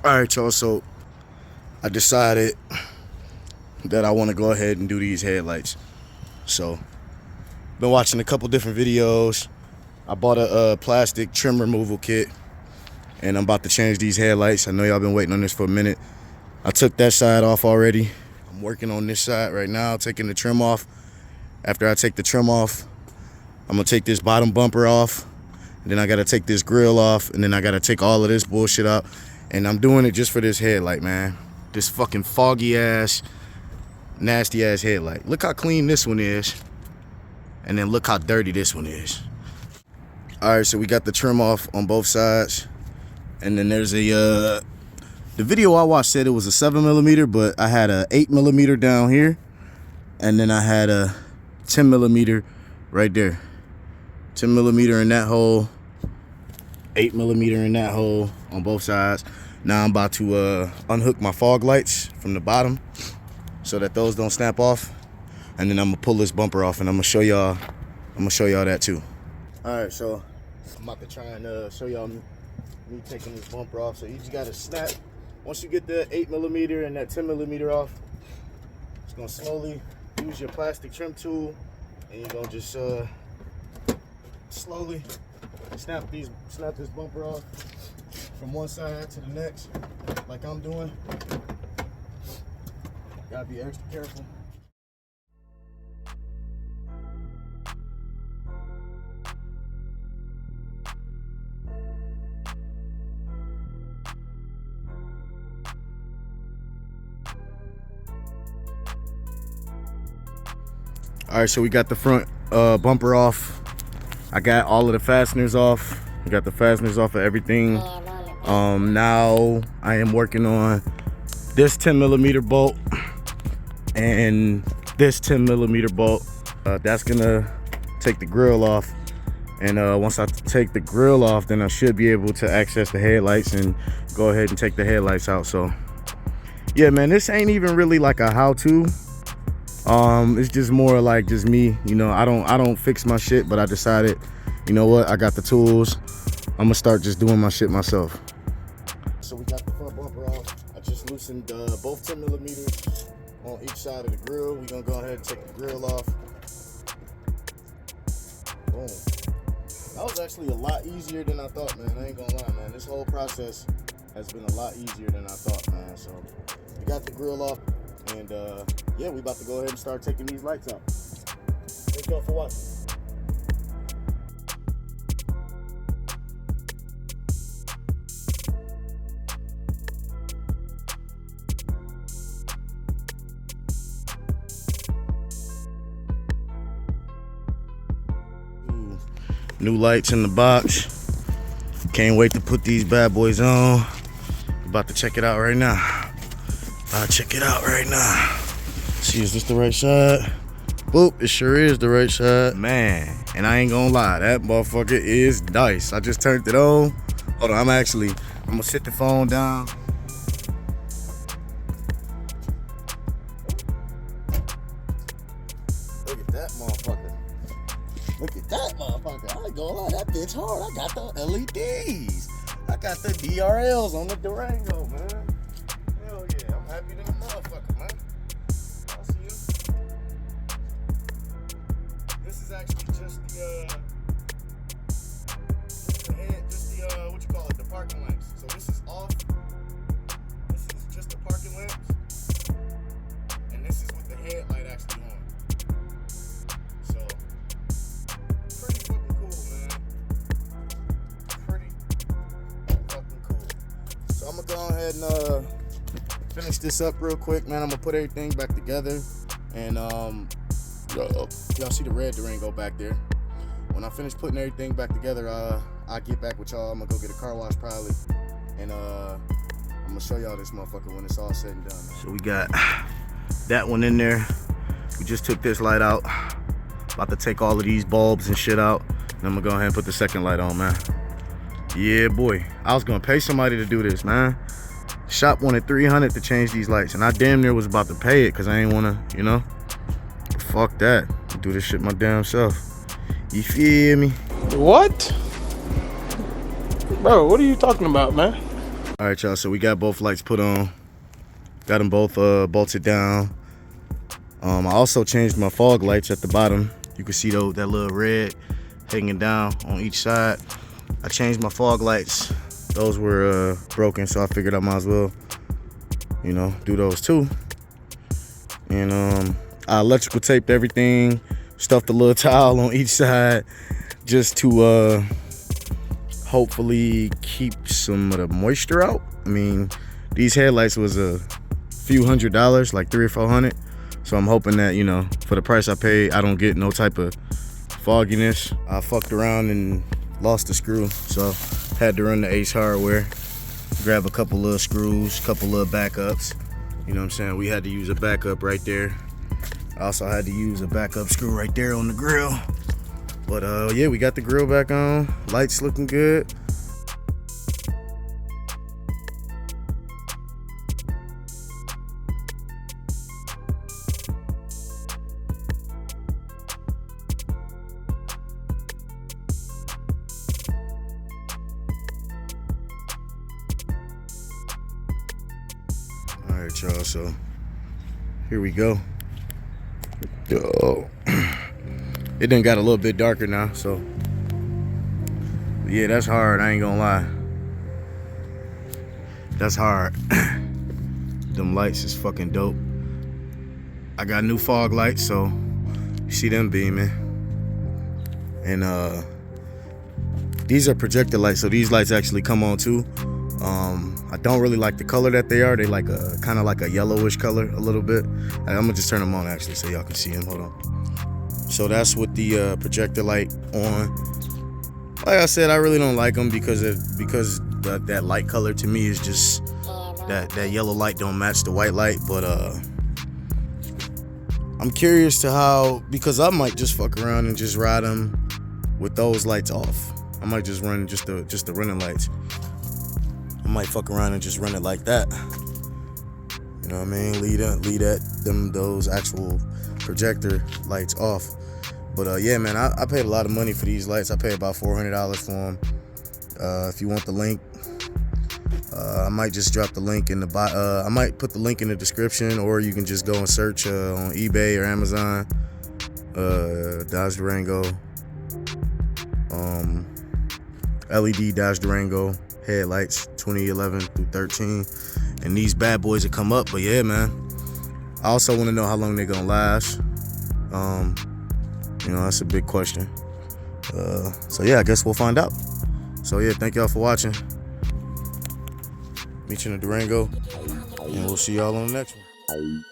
All right, y'all, so I decided that I want to go ahead and do these headlights. So been watching a couple different videos. I bought a plastic trim removal kit, and I'm about to change these headlights. I know y'all been waiting on this for a minute. I took that side off already. I'm working on this side right now, taking the trim off. After I take the trim off, I'm gonna take this bottom bumper off, and then I gotta take this grill off, and then I gotta take all of this bullshit out. And I'm doing it just for this headlight, man. This fucking foggy ass, nasty ass headlight. Look how clean this one is, and then look how dirty this one is. All right, so we got the trim off on both sides, and then there's a the video I watched said it was a 7mm, but I had a 8mm down here, and then I had a 10mm right there. 10mm in that hole, 8mm in that hole on both sides. Now I'm about to unhook my fog lights from the bottom so that those don't snap off, and then I'm gonna pull this bumper off, and I'm gonna show y'all that too. All right, so I'm about to try and show y'all me taking this bumper off. So you just gotta snap. Once you get the 8mm and that 10mm off, just gonna slowly use your plastic trim tool, and you're gonna just slowly snap this bumper off from one side to the next, like I'm doing. Gotta be extra careful. All right, so we got the front bumper off. I got all of the fasteners off. We got the fasteners off of everything. Now I am working on this 10mm bolt and this 10mm bolt. That's gonna take the grill off, and once I take the grill off, then I should be able to access the headlights and go ahead and take the headlights out. So yeah, man, this ain't even really like a how-to. It's just more like just me, you know. I don't fix my shit, but I decided, you know what, I got the tools, I'm gonna start just doing my shit myself. So we got the front bumper off. I just loosened both 10mm on each side of the grill. We're gonna go ahead and take the grill off. Boom. That was actually a lot easier than I thought, man. I ain't gonna lie, man. This whole process has been a lot easier than I thought, man. So we got the grill off, and yeah, we about to go ahead and start taking these lights out. Thank y'all for watching. New lights in the box. Can't wait to put these bad boys on. About to check it out right now. Check it out right now. See, is this the right side? Boop, it sure is the right side. Man, and I ain't gonna lie, that motherfucker is nice. I just turned it on. Hold on, I'm gonna sit the phone down. Look at that motherfucker. Look at that motherfucker. I ain't gonna lie, that bitch hard. I got the LEDs. I got the DRLs on the Durango, man. Hell yeah, I'm happy than a motherfucker, man. I see you. This is actually just what you call it, the parking lamps. So this is off. This is just the parking lamps. And this is with the headlight actually on. So pretty fucking cool, man. Pretty fucking cool. So I'm gonna go ahead and finish this up real quick, man. I'm gonna put everything back together, and y'all see the red Durango back there. When I finish putting everything back together, I'll get back with y'all. I'm gonna go get a car wash probably, and I'm gonna show y'all this motherfucker when it's all said and done, man. So we got that one in there. We just took this light out. About to take all of these bulbs and shit out, and I'm gonna go ahead and put the second light on, man. Yeah, boy. I was gonna pay somebody to do this, man. Shop wanted $300 to change these lights, and I damn near was about to pay it because I ain't wanna, you know. Fuck that. Do this shit my damn self. You feel me? What? Bro, what are you talking about, man? All right, y'all, so we got both lights put on. Got them both bolted down. I also changed my fog lights at the bottom. You can see though that little red hanging down on each side. I changed my fog lights. Those were broken, so I figured I might as well, you know, do those too. And I electrical taped everything, stuffed a little towel on each side just to hopefully keep some of the moisture out. I mean, these headlights was a few $100s, like $300 or $400. So I'm hoping that, you know, for the price I paid, I don't get no type of fogginess. I fucked around and lost the screw, so had to run to Ace Hardware, grab a couple little screws, couple little backups. You know what I'm saying? We had to use a backup right there. I also had to use a backup screw right there on the grill. But yeah, we got the grill back on. Lights looking good. All right, y'all, so here we go. Yo. It done got a little bit darker now, so yeah, that's hard, I ain't gonna lie. That's hard. Them lights is fucking dope. I got new fog lights, so you see them beaming. And these are projector lights, so these lights actually come on too. I don't really like the color that they are. They like a kind of like a yellowish color a little bit. I'm gonna just turn them on actually so y'all can see them. Hold on. So that's with the projector light on. Like I said, I really don't like them because that light color to me is just that yellow light don't match the white light. But I'm curious to how, because I might just fuck around and just ride them with those lights off. I might just run just the running lights. I might fuck around and just run it like that. You know what I mean? Leave those actual projector lights off. But yeah, man, I paid a lot of money for these lights. I paid about $400 for them. If you want the link, I might just drop the link in the I might put the link in the description, or you can just go and search on eBay or Amazon. Dodge Durango, LED Dodge Durango headlights 2011 through 13, and these bad boys that come up. But yeah, man, I also want to know how long they're gonna last. You know, that's a big question. So yeah, I guess we'll find out. So yeah, thank y'all for watching. Meet you in the Durango, and we'll see y'all on the next one.